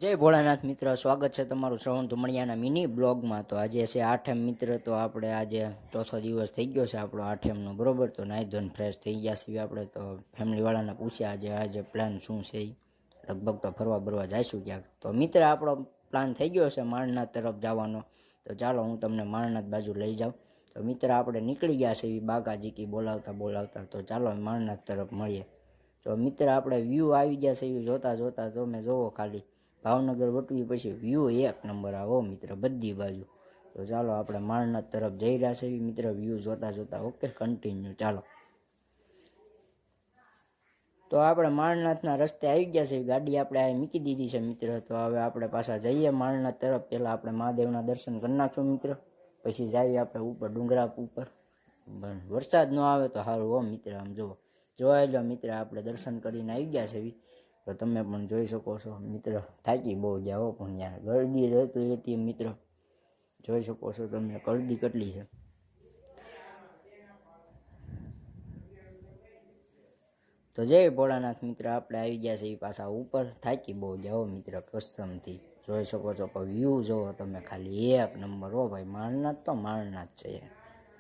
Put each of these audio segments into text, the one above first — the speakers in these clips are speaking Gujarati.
જય ભોળાનાથ મિત્ર, સ્વાગત છે તમારું શ્રવણ ધુમણિયાના મિની બ્લોગમાં. તો આજે છે આઠમ મિત્ર. તો આપણે આજે ચોથો દિવસ થઈ ગયો છે આપણો આઠમનો, બરોબર. તો નાહી ધોઈને ફ્રેશ થઈ ગયા છીએ આપણે. તો ફેમિલીવાળાને પૂછ્યા આજે પ્લાન શું છે. લગભગ તો ફરવા બરવા જઈશું ક્યાંક. તો મિત્ર આપણો પ્લાન થઈ ગયો છે માળનાથ તરફ જવાનો. તો ચાલો હું તમને માળનાથ બાજુ લઈ જાઉં. તો મિત્ર આપણે નીકળી ગયા છે બાકાજીકી બોલાવતા. તો ચાલો માળનાથ તરફ મળીએ. તો મિત્ર આપણે વ્યૂ આવી ગયા છે એ જોતા તમે જોવો ખાલી. ભાવનગર વટવી પછી વ્યૂ એક નંબર આવો મિત્ર બધી બાજુ. તો ચાલો આપણે માળનાથ તરફ જઈ રહ્યા છીએ મિત્ર, વ્યૂ જોતા. ઓકે, કન્ટિન્યુ ચાલો. તો આપણે માળનાથના રસ્તે આવી ગયા છે, ગાડી આપણે આ મૂકી દીધી છે મિત્ર. તો હવે આપણે પાછા જઈએ માળનાથ તરફ. પહેલાં આપણે મહાદેવના દર્શન કરી નાખશું મિત્ર, પછી જઈએ આપણે ઉપર ડુંગરા ઉપર. વરસાદ ન આવે તો સારું હો મિત્ર. આમ જોવા લો મિત્ર, આપણે દર્શન કરીને આવી ગયા છે. તો તમે પણ જોઈ શકો છો મિત્ર, થાકી બહુ ગયા હો. પણ યાર ગરદી રહેતી હતી મિત્ર, જોઈ શકો છો તમે ગરદી કેટલી છે. તો જય ભોળાનાથ મિત્ર, આપણે આવી ગયા છે એ પાછા ઉપર. થાકી બહુ ગયા હો મિત્ર કસમથી. જોઈ શકો છો પણ વ્યૂ જોવો તમે ખાલી એક નંબર હો ભાઈ. માળનાથ તો માળનાથ છે યાર,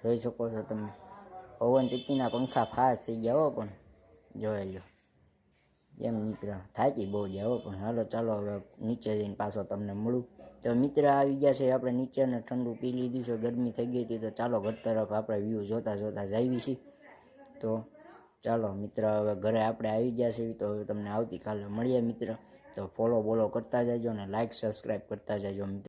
જોઈ શકો છો તમે. પવન ચક્કીના પંખા ફાસ થઈ ગયા હો. પણ જોઈ લો એમ મિત્ર, થાકી બહુ ગયા હો. પણ હાલો ચાલો હવે નીચે જઈને પાછો તમને મળું. તો મિત્ર આવી ગયા છે આપણે નીચે, ને ઠંડુ પી લીધું છે, ગરમી થઈ ગઈ હતી. તો ચાલો ઘર તરફ આપણે વ્યૂ જોતા જઈએ છીએ. તો ચાલો મિત્ર, હવે ઘરે આપણે આવી ગયા છીએ. તો હવે તમને આવતીકાલે મળીએ મિત્ર. તો ફોલો બોલો કરતા જજો અને લાઈક સબસ્ક્રાઈબ કરતા જજો મિત્ર.